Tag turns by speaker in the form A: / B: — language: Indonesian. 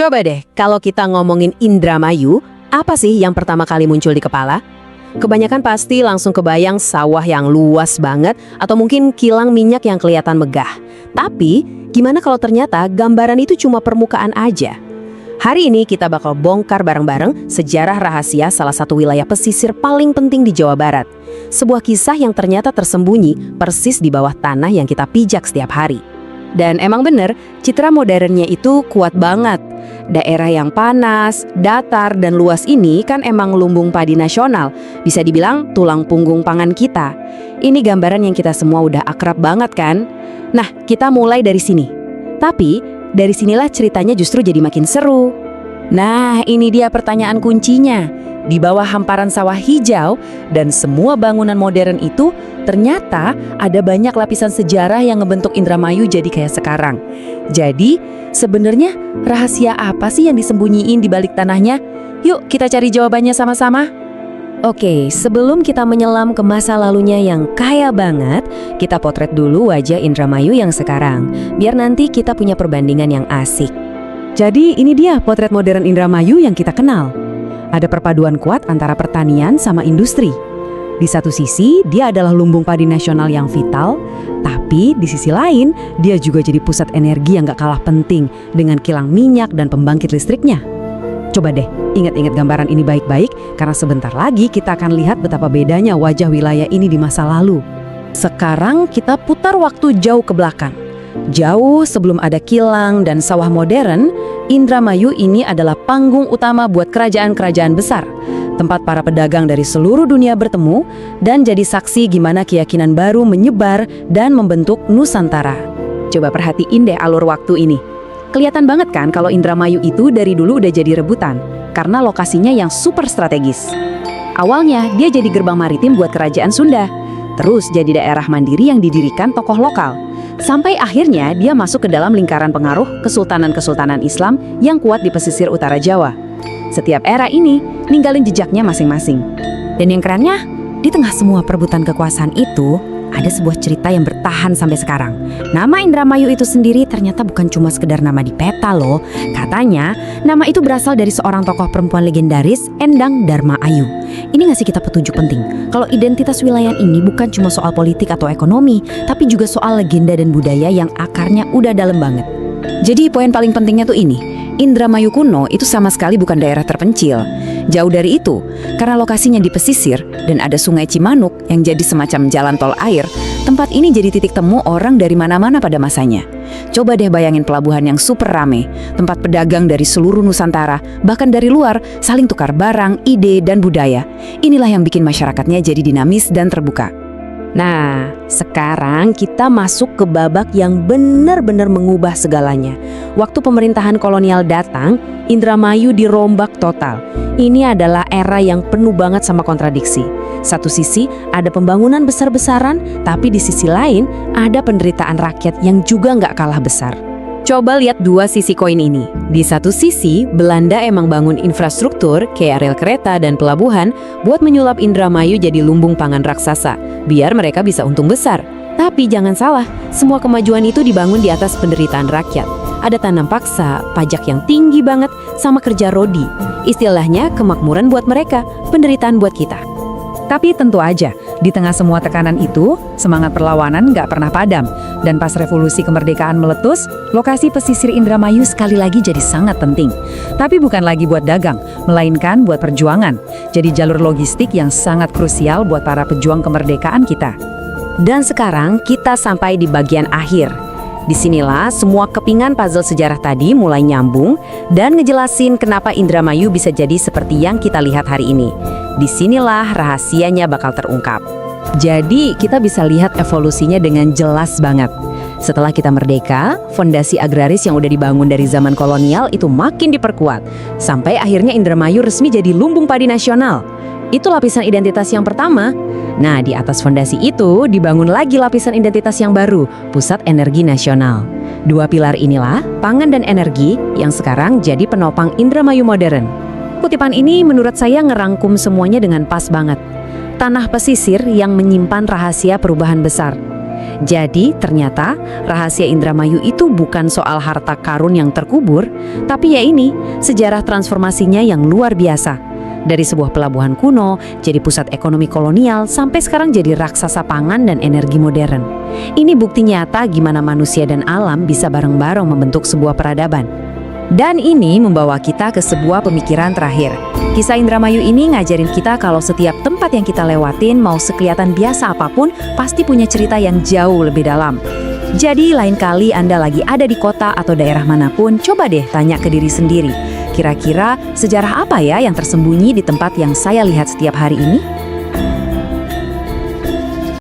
A: Coba deh, kalau kita ngomongin Indramayu, apa sih yang pertama kali muncul di kepala? Kebanyakan pasti langsung kebayang sawah yang luas banget atau mungkin kilang minyak yang kelihatan megah. Tapi, gimana kalau ternyata gambaran itu cuma permukaan aja? Hari ini kita bakal bongkar bareng-bareng sejarah rahasia salah satu wilayah pesisir paling penting di Jawa Barat. Sebuah kisah yang ternyata tersembunyi persis di bawah tanah yang kita pijak setiap hari. Dan emang bener, citra modernnya itu kuat banget. Daerah yang panas, datar, dan luas ini kan emang lumbung padi nasional. Bisa dibilang tulang punggung pangan kita. Ini gambaran yang kita semua udah akrab banget kan? Nah, kita mulai dari sini. Tapi, dari sinilah ceritanya justru jadi makin seru. Nah, ini dia pertanyaan kuncinya. Di bawah hamparan sawah hijau dan semua bangunan modern itu, ternyata ada banyak lapisan sejarah yang ngebentuk Indramayu jadi kayak sekarang. Jadi, sebenarnya rahasia apa sih yang disembunyiin di balik tanahnya? Yuk kita cari jawabannya sama-sama. Oke, sebelum kita menyelam ke masa lalunya yang kaya banget, kita potret dulu wajah Indramayu yang sekarang, biar nanti kita punya perbandingan yang asik. Jadi ini dia potret modern Indramayu yang kita kenal. Ada perpaduan kuat antara pertanian sama industri. Di satu sisi, dia adalah lumbung padi nasional yang vital, tapi di sisi lain, dia juga jadi pusat energi yang gak kalah penting dengan kilang minyak dan pembangkit listriknya. Coba deh, ingat-ingat gambaran ini baik-baik, karena sebentar lagi kita akan lihat betapa bedanya wajah wilayah ini di masa lalu. Sekarang kita putar waktu jauh ke belakang. Jauh sebelum ada kilang dan sawah modern, Indramayu ini adalah panggung utama buat kerajaan-kerajaan besar. Tempat para pedagang dari seluruh dunia bertemu dan jadi saksi gimana keyakinan baru menyebar dan membentuk Nusantara. Coba perhatiin deh alur waktu ini. Kelihatan banget kan kalau Indramayu itu dari dulu udah jadi rebutan, karena lokasinya yang super strategis. Awalnya dia jadi gerbang maritim buat kerajaan Sunda, terus jadi daerah mandiri yang didirikan tokoh lokal. Sampai akhirnya dia masuk ke dalam lingkaran pengaruh kesultanan-kesultanan Islam yang kuat di pesisir utara Jawa. Setiap era ini ninggalin jejaknya masing-masing. Dan yang kerennya, di tengah semua perebutan kekuasaan itu, ada sebuah cerita yang bertahan sampai sekarang. Nama Indramayu itu sendiri ternyata bukan cuma sekedar nama di peta loh. Katanya, nama itu berasal dari seorang tokoh perempuan legendaris, Endang Dharma Ayu. Ini ngasih kita petunjuk penting. Kalau identitas wilayah ini bukan cuma soal politik atau ekonomi, tapi juga soal legenda dan budaya yang akarnya udah dalam banget. Jadi poin paling pentingnya tuh ini. Indramayu kuno itu sama sekali bukan daerah terpencil. Jauh dari itu, karena lokasinya di pesisir dan ada sungai Cimanuk yang jadi semacam jalan tol air, tempat ini jadi titik temu orang dari mana-mana pada masanya. Coba deh bayangin pelabuhan yang super rame, tempat pedagang dari seluruh Nusantara, bahkan dari luar, saling tukar barang, ide, dan budaya. Inilah yang bikin masyarakatnya jadi dinamis dan terbuka. Nah, sekarang kita masuk ke babak yang benar-benar mengubah segalanya. Waktu pemerintahan kolonial datang, Indramayu dirombak total. Ini adalah era yang penuh banget sama kontradiksi. Satu sisi ada pembangunan besar-besaran, tapi di sisi lain ada penderitaan rakyat yang juga nggak kalah besar. Coba lihat dua sisi koin ini. Di satu sisi, Belanda emang bangun infrastruktur kayak rel kereta dan pelabuhan buat menyulap Indramayu jadi lumbung pangan raksasa, biar mereka bisa untung besar. Tapi jangan salah, semua kemajuan itu dibangun di atas penderitaan rakyat. Ada tanam paksa, pajak yang tinggi banget, sama kerja rodi. Istilahnya kemakmuran buat mereka, penderitaan buat kita. Tapi tentu aja, di tengah semua tekanan itu, semangat perlawanan nggak pernah padam. Dan pas revolusi kemerdekaan meletus, lokasi pesisir Indramayu sekali lagi jadi sangat penting. Tapi bukan lagi buat dagang, melainkan buat perjuangan. Jadi jalur logistik yang sangat krusial buat para pejuang kemerdekaan kita. Dan sekarang kita sampai di bagian akhir. Disinilah semua kepingan puzzle sejarah tadi mulai nyambung dan ngejelasin kenapa Indramayu bisa jadi seperti yang kita lihat hari ini. Disinilah rahasianya bakal terungkap. Jadi kita bisa lihat evolusinya dengan jelas banget. Setelah kita merdeka, fondasi agraris yang udah dibangun dari zaman kolonial itu makin diperkuat. Sampai akhirnya Indramayu resmi jadi lumbung padi nasional. Itu lapisan identitas yang pertama. Nah, di atas fondasi itu dibangun lagi lapisan identitas yang baru, Pusat Energi Nasional. Dua pilar inilah, pangan dan energi, yang sekarang jadi penopang Indramayu modern. Kutipan ini menurut saya ngerangkum semuanya dengan pas banget. Tanah pesisir yang menyimpan rahasia perubahan besar.
B: Jadi ternyata rahasia Indramayu itu bukan soal harta karun yang terkubur, tapi ya ini, sejarah transformasinya yang luar biasa. Dari sebuah pelabuhan kuno, jadi pusat ekonomi kolonial, sampai sekarang jadi raksasa pangan dan energi modern. Ini bukti nyata gimana manusia dan alam bisa bareng-bareng membentuk sebuah peradaban. Dan ini membawa kita ke sebuah pemikiran terakhir. Kisah Indramayu ini ngajarin kita kalau setiap tempat yang kita lewatin, mau sekelihatan biasa apapun, pasti punya cerita yang jauh lebih dalam. Jadi lain kali Anda lagi ada di kota atau daerah manapun, coba deh tanya ke diri sendiri. Kira-kira sejarah apa ya yang tersembunyi di tempat yang saya lihat setiap hari ini?